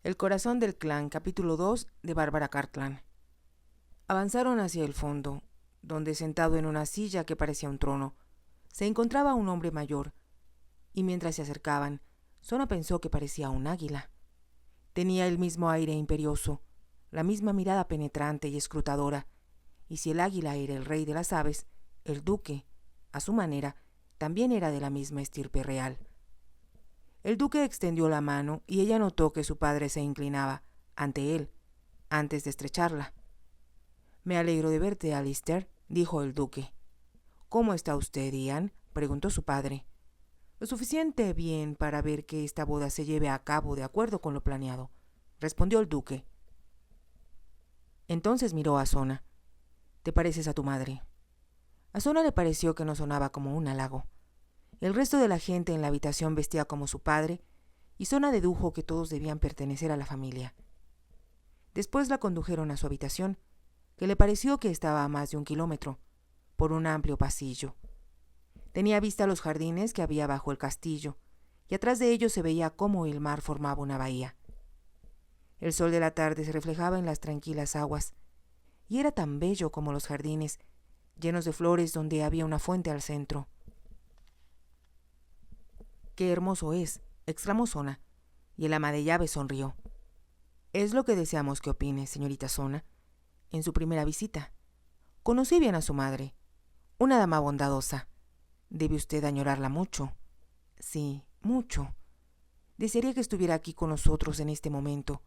El corazón del clan, capítulo 2 de Bárbara Cartland. Avanzaron hacia el fondo, donde sentado en una silla que parecía un trono, se encontraba un hombre mayor, y mientras se acercaban, Sona pensó que parecía un águila. Tenía el mismo aire imperioso, la misma mirada penetrante y escrutadora, y si el águila era el rey de las aves, el duque, a su manera, también era de la misma estirpe real. El duque extendió la mano y ella notó que su padre se inclinaba ante él, antes de estrecharla. «Me alegro de verte, Alistair», dijo el duque. «¿Cómo está usted, Ian?», preguntó su padre. «Lo suficiente bien para ver que esta boda se lleve a cabo de acuerdo con lo planeado», respondió el duque. Entonces miró a Sona. «Te pareces a tu madre». A Sona le pareció que no sonaba como un halago. El resto de la gente en la habitación vestía como su padre, y Sona dedujo que todos debían pertenecer a la familia. Después la condujeron a su habitación, que le pareció que estaba a más de 1 kilómetro, por un amplio pasillo. Tenía vista a los jardines que había bajo el castillo, y atrás de ellos se veía cómo el mar formaba una bahía. El sol de la tarde se reflejaba en las tranquilas aguas, y era tan bello como los jardines, llenos de flores donde había una fuente al centro. «¡Qué hermoso es!», exclamó Sona, y el ama de llaves sonrió. «Es lo que deseamos que opine, señorita Sona. En su primera visita. Conocí bien a su madre, una dama bondadosa. Debe usted añorarla mucho». «Sí, mucho. Desearía que estuviera aquí con nosotros en este momento.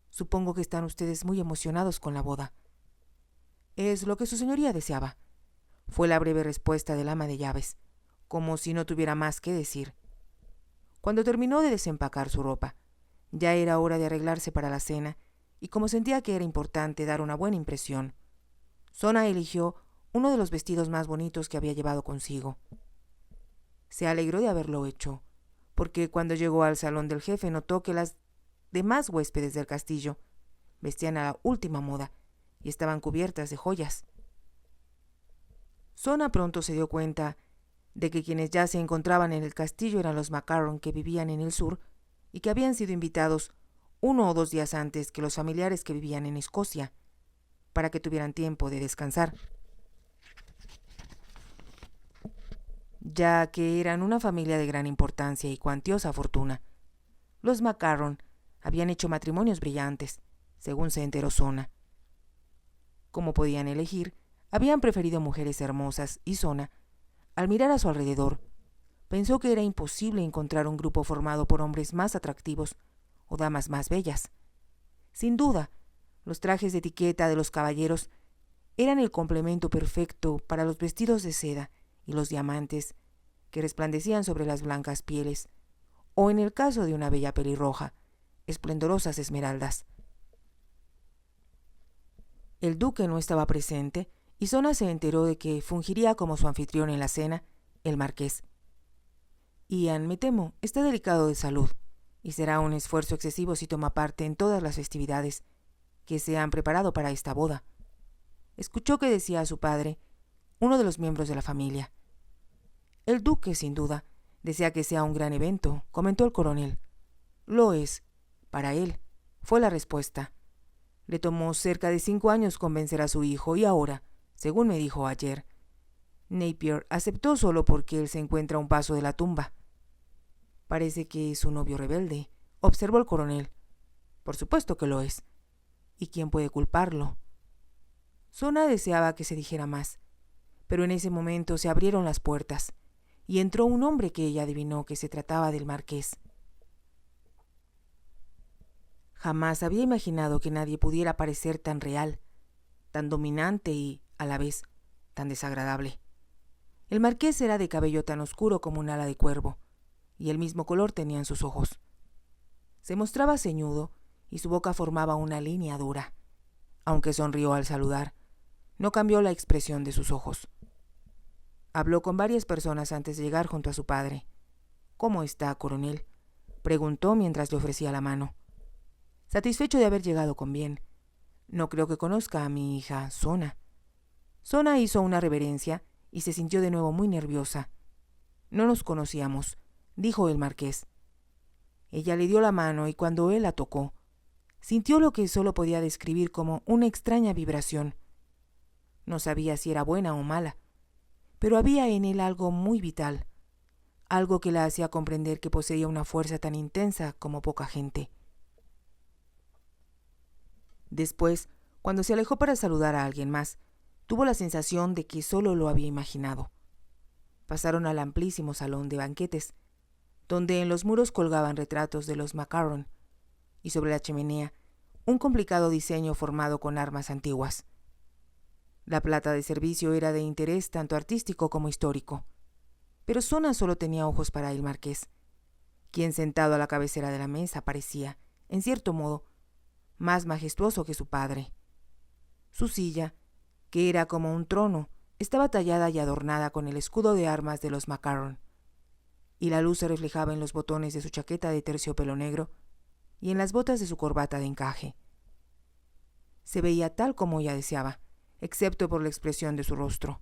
Supongo que están ustedes muy emocionados con la boda». «Es lo que su señoría deseaba», fue la breve respuesta del ama de llaves, como si no tuviera más que decir. Cuando terminó de desempacar su ropa, ya era hora de arreglarse para la cena, y como sentía que era importante dar una buena impresión, Sona eligió uno de los vestidos más bonitos que había llevado consigo. Se alegró de haberlo hecho, porque cuando llegó al salón del jefe notó que las demás huéspedes del castillo vestían a la última moda y estaban cubiertas de joyas. Sona pronto se dio cuenta de que quienes ya se encontraban en el castillo eran los Macarron, que vivían en el sur y que habían sido invitados 1 o 2 días antes que los familiares que vivían en Escocia, para que tuvieran tiempo de descansar, ya que eran una familia de gran importancia y cuantiosa fortuna. Los Macarron habían hecho matrimonios brillantes, según se enteró Sona. Como podían elegir, habían preferido mujeres hermosas, y Sona, al mirar a su alrededor, pensó que era imposible encontrar un grupo formado por hombres más atractivos o damas más bellas. Sin duda, los trajes de etiqueta de los caballeros eran el complemento perfecto para los vestidos de seda y los diamantes que resplandecían sobre las blancas pieles, o en el caso de una bella pelirroja, esplendorosas esmeraldas. El duque no estaba presente, y Sona se enteró de que fungiría como su anfitrión en la cena el marqués. «Ian, me temo, está delicado de salud, y será un esfuerzo excesivo si toma parte en todas las festividades que se han preparado para esta boda», escuchó que decía a su padre, uno de los miembros de la familia. «El duque, sin duda, desea que sea un gran evento», comentó el coronel. «Lo es, para él», fue la respuesta. «Le tomó cerca de 5 años convencer a su hijo, y ahora, según me dijo ayer, Napier aceptó solo porque él se encuentra a un paso de la tumba». «Parece que es un novio rebelde», observó el coronel. «Por supuesto que lo es. ¿Y quién puede culparlo?». Sona deseaba que se dijera más, pero en ese momento se abrieron las puertas, y entró un hombre que ella adivinó que se trataba del marqués. Jamás había imaginado que nadie pudiera parecer tan real, tan dominante y, a la vez, tan desagradable. El marqués era de cabello tan oscuro como un ala de cuervo, y el mismo color tenían sus ojos. Se mostraba ceñudo y su boca formaba una línea dura. Aunque sonrió al saludar, no cambió la expresión de sus ojos. Habló con varias personas antes de llegar junto a su padre. «¿Cómo está, coronel?», preguntó mientras le ofrecía la mano. «Satisfecho de haber llegado con bien. No creo que conozca a mi hija, Sona». Sona hizo una reverencia y se sintió de nuevo muy nerviosa. «No nos conocíamos», dijo el marqués. Ella le dio la mano y cuando él la tocó, sintió lo que solo podía describir como una extraña vibración. No sabía si era buena o mala, pero había en él algo muy vital, algo que la hacía comprender que poseía una fuerza tan intensa como poca gente. Después, cuando se alejó para saludar a alguien más, tuvo la sensación de que solo lo había imaginado. Pasaron al amplísimo salón de banquetes, donde en los muros colgaban retratos de los Macaron, y sobre la chimenea un complicado diseño formado con armas antiguas. La plata de servicio era de interés tanto artístico como histórico, pero Sona solo tenía ojos para el marqués, quien sentado a la cabecera de la mesa parecía, en cierto modo, más majestuoso que su padre. Su silla, que era como un trono, estaba tallada y adornada con el escudo de armas de los Macaron, y la luz se reflejaba en los botones de su chaqueta de terciopelo negro y en las botas de su corbata de encaje. Se veía tal como ella deseaba, excepto por la expresión de su rostro.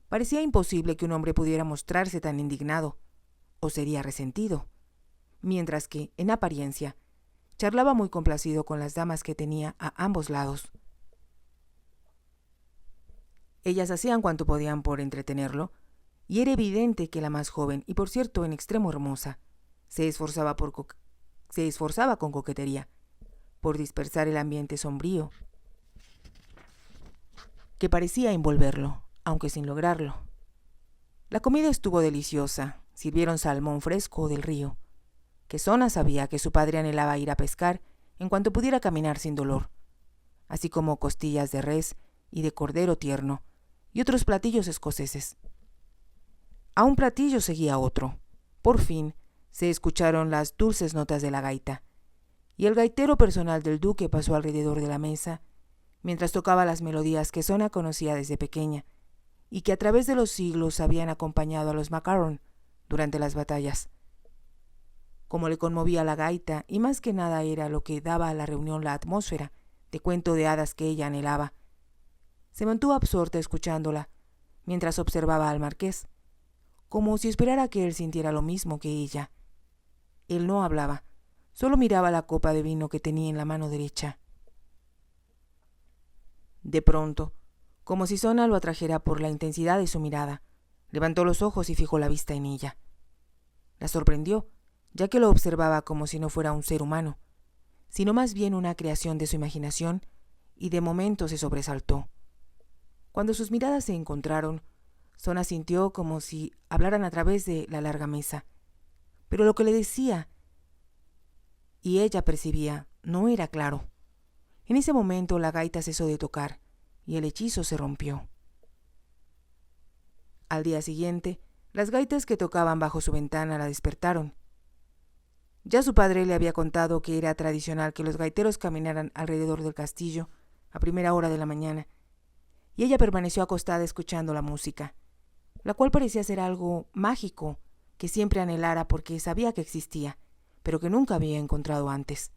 Parecía imposible que un hombre pudiera mostrarse tan indignado, o sería resentido, mientras que, en apariencia, charlaba muy complacido con las damas que tenía a ambos lados. Ellas hacían cuanto podían por entretenerlo, y era evidente que la más joven, y por cierto en extremo hermosa, se esforzaba con coquetería, por dispersar el ambiente sombrío que parecía envolverlo, aunque sin lograrlo. La comida estuvo deliciosa. Sirvieron salmón fresco del río, que Sona sabía que su padre anhelaba ir a pescar en cuanto pudiera caminar sin dolor, así como costillas de res y de cordero tierno, y otros platillos escoceses. A un platillo seguía otro. Por fin se escucharon las dulces notas de la gaita, y el gaitero personal del duque pasó alrededor de la mesa, mientras tocaba las melodías que Sona conocía desde pequeña, y que a través de los siglos habían acompañado a los Macaron durante las batallas. Como le conmovía la gaita, y más que nada era lo que daba a la reunión la atmósfera de cuento de hadas que ella anhelaba, se mantuvo absorta escuchándola, mientras observaba al marqués, como si esperara que él sintiera lo mismo que ella. Él no hablaba, solo miraba la copa de vino que tenía en la mano derecha. De pronto, como si Sona lo atrajera por la intensidad de su mirada, levantó los ojos y fijó la vista en ella. La sorprendió, ya que lo observaba como si no fuera un ser humano, sino más bien una creación de su imaginación, y de momento se sobresaltó. Cuando sus miradas se encontraron, Sona sintió como si hablaran a través de la larga mesa, pero lo que le decía y ella percibía no era claro. En ese momento la gaita cesó de tocar y el hechizo se rompió. Al día siguiente, las gaitas que tocaban bajo su ventana la despertaron. Ya su padre le había contado que era tradicional que los gaiteros caminaran alrededor del castillo a primera hora de la mañana, y ella permaneció acostada escuchando la música, la cual parecía ser algo mágico que siempre anhelara porque sabía que existía, pero que nunca había encontrado antes.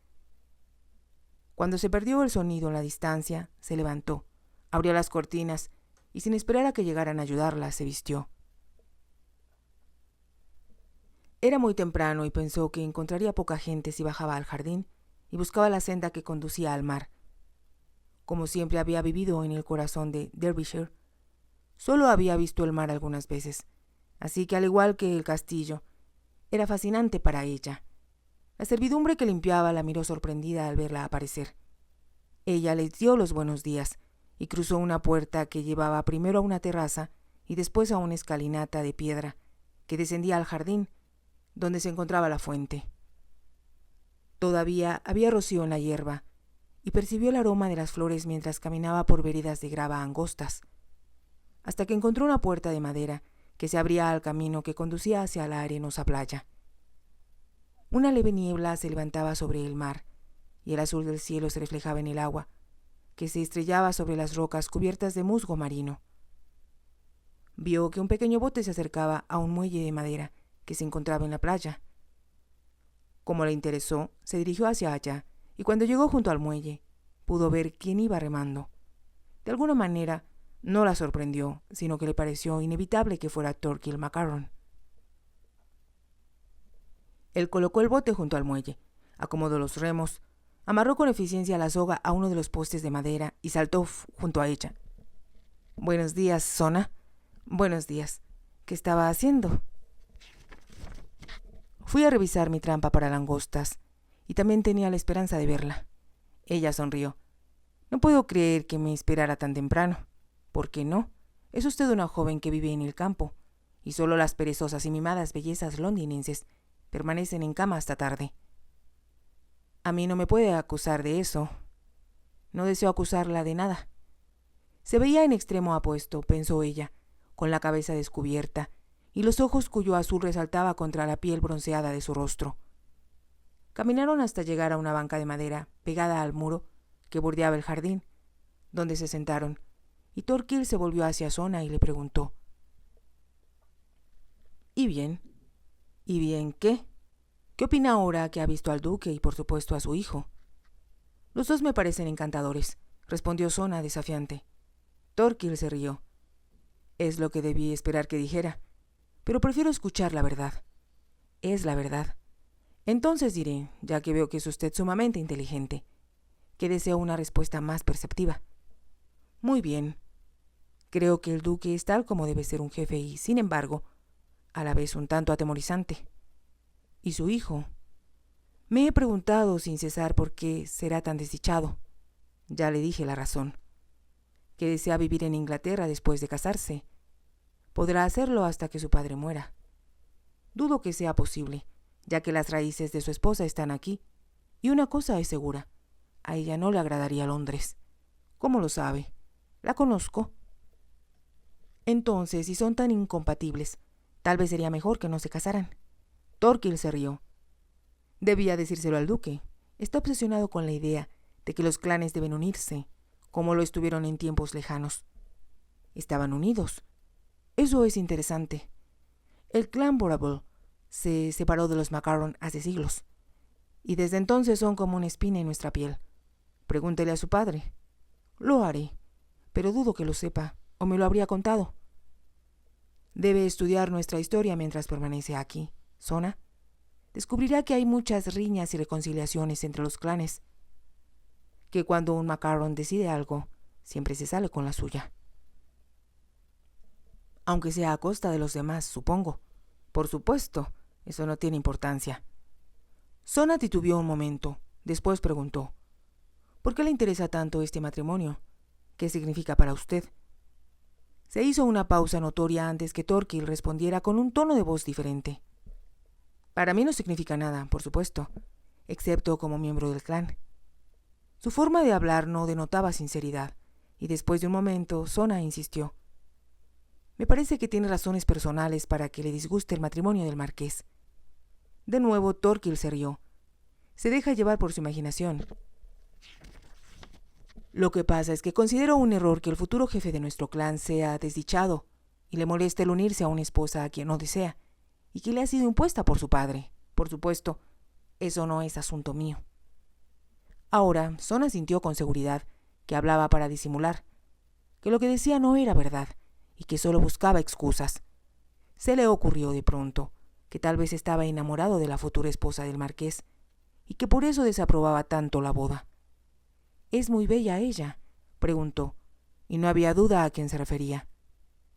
Cuando se perdió el sonido en la distancia, se levantó, abrió las cortinas y sin esperar a que llegaran a ayudarla, se vistió. Era muy temprano y pensó que encontraría poca gente si bajaba al jardín y buscaba la senda que conducía al mar. Como siempre había vivido en el corazón de Derbyshire, solo había visto el mar algunas veces, así que al igual que el castillo, era fascinante para ella. La servidumbre que limpiaba la miró sorprendida al verla aparecer. Ella les dio los buenos días y cruzó una puerta que llevaba primero a una terraza y después a una escalinata de piedra que descendía al jardín, donde se encontraba la fuente. Todavía había rocío en la hierba, y percibió el aroma de las flores mientras caminaba por veredas de grava angostas, hasta que encontró una puerta de madera que se abría al camino que conducía hacia la arenosa playa. Una leve niebla se levantaba sobre el mar, y el azul del cielo se reflejaba en el agua, que se estrellaba sobre las rocas cubiertas de musgo marino. Vio que un pequeño bote se acercaba a un muelle de madera que se encontraba en la playa. Como le interesó, se dirigió hacia allá, y cuando llegó junto al muelle, pudo ver quién iba remando. De alguna manera, no la sorprendió, sino que le pareció inevitable que fuera Thorkill Macaron. Él colocó el bote junto al muelle, acomodó los remos, Amarró con eficiencia la soga a uno de los postes de madera y saltó junto a ella. «Buenos días, Sona». «Buenos días. ¿Qué estaba haciendo?» «Fui a revisar mi trampa para langostas, y también tenía la esperanza de verla». Ella sonrió. «No puedo creer que me esperara tan temprano». «¿Por qué no? Es usted una joven que vive en el campo, y solo las perezosas y mimadas bellezas londinenses permanecen en cama hasta tarde». «A mí no me puede acusar de eso». «No deseo acusarla de nada». Se veía en extremo apuesto, pensó ella, con la cabeza descubierta y los ojos cuyo azul resaltaba contra la piel bronceada de su rostro. Caminaron hasta llegar a una banca de madera pegada al muro que bordeaba el jardín, donde se sentaron, y Thorkill se volvió hacia Sona y le preguntó: «¿Y bien? ¿Y bien qué? ¿Qué opina ahora que ha visto al duque y por supuesto a su hijo?» «Los dos me parecen encantadores», respondió Sona desafiante. Thorkill se rió. «Es lo que debí esperar que dijera, pero prefiero escuchar la verdad». «Es la verdad». «Entonces diré, ya que veo que es usted sumamente inteligente, que deseo una respuesta más perceptiva». «Muy bien. Creo que el duque es tal como debe ser un jefe y, sin embargo, a la vez un tanto atemorizante. ¿Y su hijo? Me he preguntado sin cesar por qué será tan desdichado. Ya le dije la razón. Que desea vivir en Inglaterra después de casarse. Podrá hacerlo hasta que su padre muera. Dudo que sea posible, ya que las raíces de su esposa están aquí. Y una cosa es segura, a ella no le agradaría Londres». «¿Cómo lo sabe?» «La conozco». «Entonces, si son tan incompatibles, tal vez sería mejor que no se casaran». Thorkill se rió. Debía decírselo al duque. Está obsesionado con la idea de que los clanes deben unirse, como lo estuvieron en tiempos lejanos. Estaban unidos. Eso es interesante. El clan Borable se separó de los Macarron hace siglos, y desde entonces son como una espina en nuestra piel. Pregúntele a su padre». «Lo haré, pero dudo que lo sepa, o me lo habría contado». «Debe estudiar nuestra historia mientras permanece aquí, Sona. Descubrirá que hay muchas riñas y reconciliaciones entre los clanes, que cuando un Macarron decide algo, siempre se sale con la suya. Aunque sea a costa de los demás, supongo. Por supuesto, eso no tiene importancia». Sona titubeó un momento, después preguntó: «¿Por qué le interesa tanto este matrimonio? ¿Qué significa para usted?» Se hizo una pausa notoria antes que Thorkill respondiera con un tono de voz diferente. «Para mí no significa nada, por supuesto, excepto como miembro del clan». Su forma de hablar no denotaba sinceridad, y después de un momento Sona insistió: «Me parece que tiene razones personales para que le disguste el matrimonio del marqués». De nuevo Thorkill se rió. «Se deja llevar por su imaginación. Lo que pasa es que considero un error que el futuro jefe de nuestro clan sea desdichado y le moleste el unirse a una esposa a quien no desea y que le ha sido impuesta por su padre. Por supuesto, eso no es asunto mío». Ahora Sona sintió con seguridad que hablaba para disimular, que lo que decía no era verdad y que solo buscaba excusas. Se le ocurrió de pronto que tal vez estaba enamorado de la futura esposa del marqués y que por eso desaprobaba tanto la boda. «¿Es muy bella ella?», preguntó, y no había duda a quién se refería.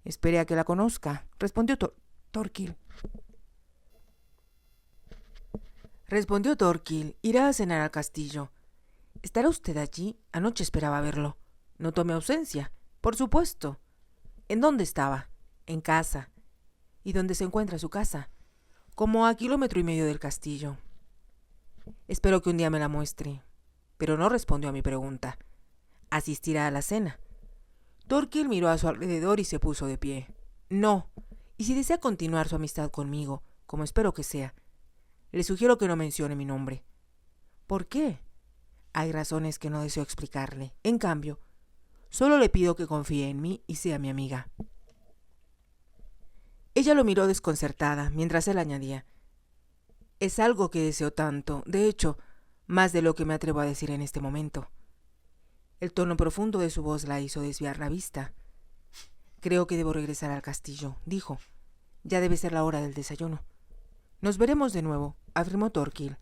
«Espere a que la conozca», respondió Thorkill. «Irá a cenar al castillo. ¿Estará usted allí? Anoche esperaba verlo. ¿Notó mi ausencia?» «Por supuesto». «¿En dónde estaba?» «En casa». «¿Y dónde se encuentra su casa?» «Como a 1,5 kilómetros del castillo». «Espero que un día me la muestre». Pero no respondió a mi pregunta. «¿Asistirá a la cena?» Thorkill miró a su alrededor y se puso de pie. «No, y si desea continuar su amistad conmigo, como espero que sea, le sugiero que no mencione mi nombre». «¿Por qué?» «Hay razones que no deseo explicarle. En cambio, solo le pido que confíe en mí y sea mi amiga». Ella lo miró desconcertada, mientras él añadía: «Es algo que deseo tanto, de hecho, más de lo que me atrevo a decir en este momento». El tono profundo de su voz la hizo desviar la vista. «Creo que debo regresar al castillo», dijo. «Ya debe ser la hora del desayuno». «Nos veremos de nuevo», afirmó Thorkill.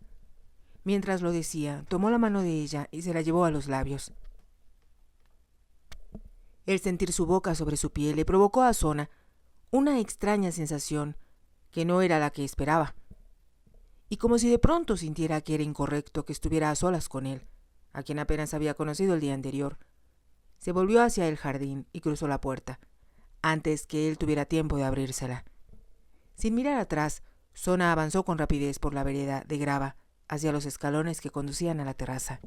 Mientras lo decía, tomó la mano de ella y se la llevó a los labios. El sentir su boca sobre su piel le provocó a Sona una extraña sensación que no era la que esperaba, y como si de pronto sintiera que era incorrecto que estuviera a solas con él, a quien apenas había conocido el día anterior, se volvió hacia el jardín y cruzó la puerta, antes que él tuviera tiempo de abrírsela. Sin mirar atrás, Sona avanzó con rapidez por la vereda de grava hacia los escalones que conducían a la terraza.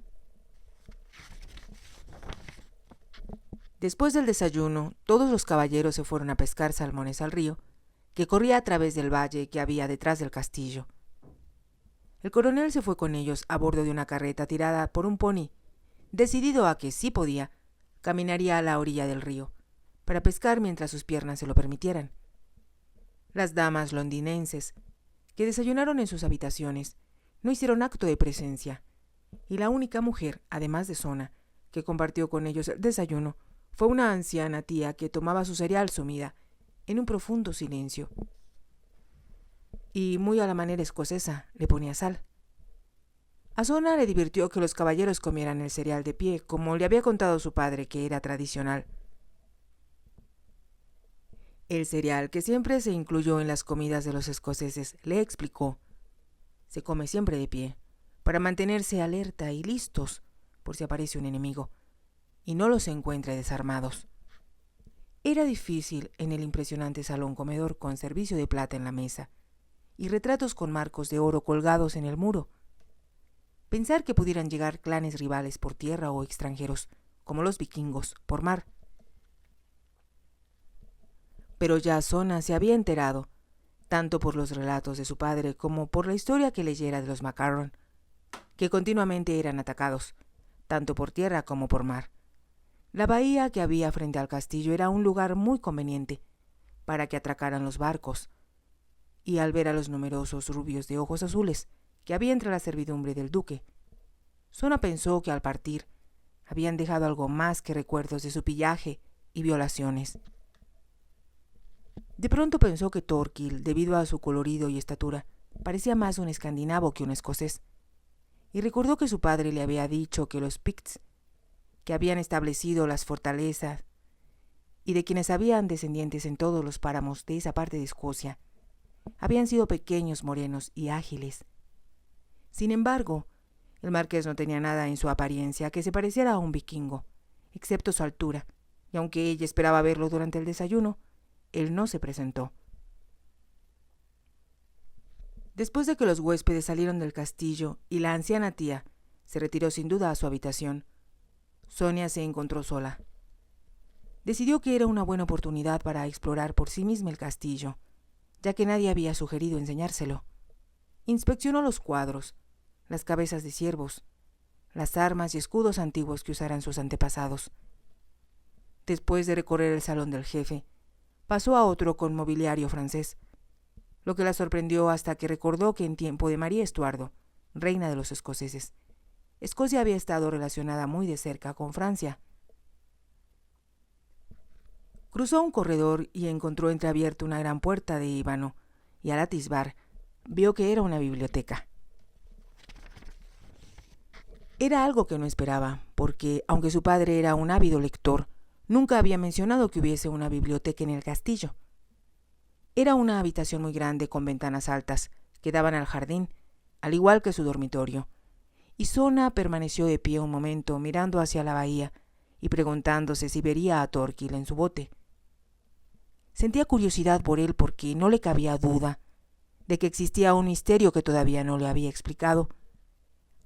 Después del desayuno, todos los caballeros se fueron a pescar salmones al río, que corría a través del valle que había detrás del castillo. El coronel se fue con ellos a bordo de una carreta tirada por un pony, decidido a que, si podía, caminaría a la orilla del río, para pescar mientras sus piernas se lo permitieran. Las damas londinenses, que desayunaron en sus habitaciones, no hicieron acto de presencia, y la única mujer, además de Sona, que compartió con ellos el desayuno, fue una anciana tía que tomaba su cereal sumida en un profundo silencio. Y muy a la manera escocesa le ponía sal. A Sona le divirtió que los caballeros comieran el cereal de pie, como le había contado su padre que era tradicional. El cereal, que siempre se incluyó en las comidas de los escoceses, le explicó, se come siempre de pie, para mantenerse alerta y listos por si aparece un enemigo, y no los encuentre desarmados. Era difícil en el impresionante salón comedor con servicio de plata en la mesa y retratos con marcos de oro colgados en el muro. Pensar que pudieran llegar clanes rivales por tierra o extranjeros, como los vikingos, por mar. Pero ya Sona se había enterado, tanto por los relatos de su padre como por la historia que leyera de los Macarron, que continuamente eran atacados, tanto por tierra como por mar. La bahía que había frente al castillo era un lugar muy conveniente para que atracaran los barcos, y al ver a los numerosos rubios de ojos azules que había entre la servidumbre del duque, Sona pensó que al partir habían dejado algo más que recuerdos de su pillaje y violaciones. De pronto pensó que Thorkild, debido a su colorido y estatura, parecía más un escandinavo que un escocés, y recordó que su padre le había dicho que los Picts, que habían establecido las fortalezas y de quienes habían descendientes en todos los páramos de esa parte de Escocia, habían sido pequeños, morenos y ágiles. Sin embargo, el marqués no tenía nada en su apariencia que se pareciera a un vikingo, excepto su altura, y aunque ella esperaba verlo durante el desayuno, él no se presentó. Después de que los huéspedes salieron del castillo y la anciana tía se retiró sin duda a su habitación, Sonia se encontró sola. Decidió que era una buena oportunidad para explorar por sí misma el castillo, ya que nadie había sugerido enseñárselo. Inspeccionó los cuadros, las cabezas de ciervos, las armas y escudos antiguos que usaran sus antepasados. Después de recorrer el salón del jefe, pasó a otro con mobiliario francés, lo que la sorprendió hasta que recordó que en tiempo de María Estuardo, reina de los escoceses, Escocia había estado relacionada muy de cerca con Francia. Cruzó un corredor y encontró entreabierta una gran puerta de ébano, y al atisbar vio que era una biblioteca. Era algo que no esperaba, porque, aunque su padre era un ávido lector, nunca había mencionado que hubiese una biblioteca en el castillo. Era una habitación muy grande con ventanas altas que daban al jardín, al igual que su dormitorio, y Sona permaneció de pie un momento mirando hacia la bahía y preguntándose si vería a Thorkild en su bote. Sentía curiosidad por él porque no le cabía duda de que existía un misterio que todavía no le había explicado,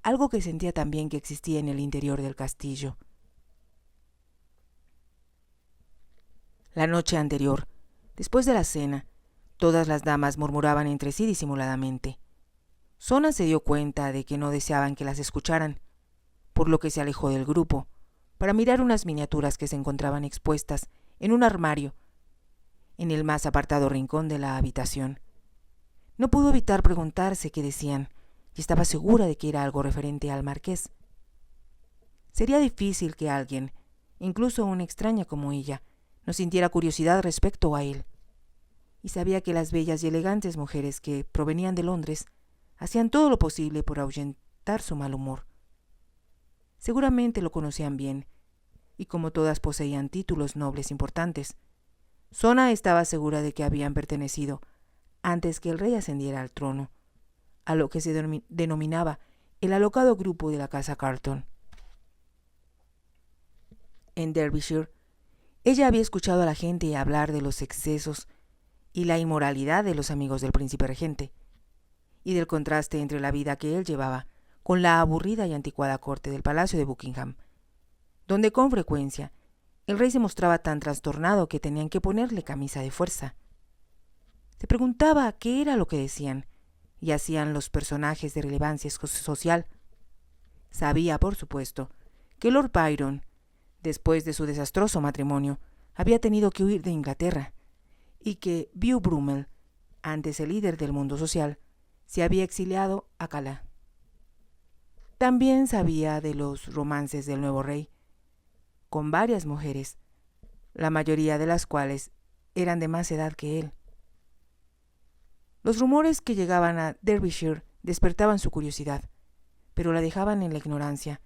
algo que sentía también que existía en el interior del castillo. La noche anterior, después de la cena, todas las damas murmuraban entre sí disimuladamente. Sona se dio cuenta de que no deseaban que las escucharan, por lo que se alejó del grupo para mirar unas miniaturas que se encontraban expuestas en un armario en el más apartado rincón de la habitación. No pudo evitar preguntarse qué decían, y estaba segura de que era algo referente al marqués. Sería difícil que alguien, incluso una extraña como ella, no sintiera curiosidad respecto a él, y sabía que las bellas y elegantes mujeres que provenían de Londres hacían todo lo posible por contrarrestar su mal humor. Seguramente lo conocían bien, y como todas poseían títulos nobles importantes, Sona estaba segura de que habían pertenecido, antes que el rey ascendiera al trono, a lo que se denominaba el alocado grupo de la casa Carlton. En Derbyshire, ella había escuchado a la gente hablar de los excesos y la inmoralidad de los amigos del príncipe regente, y del contraste entre la vida que él llevaba con la aburrida y anticuada corte del Palacio de Buckingham, donde con frecuencia el rey se mostraba tan trastornado que tenían que ponerle camisa de fuerza. Se preguntaba qué era lo que decían y hacían los personajes de relevancia social. Sabía, por supuesto, que Lord Byron, después de su desastroso matrimonio, había tenido que huir de Inglaterra, y que Beau Brummel, antes el líder del mundo social, se había exiliado a Calais. También sabía de los romances del nuevo rey, con varias mujeres, la mayoría de las cuales eran de más edad que él. Los rumores que llegaban a Derbyshire despertaban su curiosidad, pero la dejaban en la ignorancia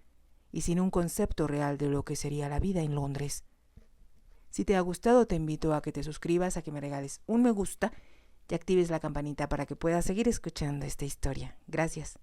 y sin un concepto real de lo que sería la vida en Londres. Si te ha gustado, te invito a que te suscribas, a que me regales un me gusta y actives la campanita para que puedas seguir escuchando esta historia. Gracias.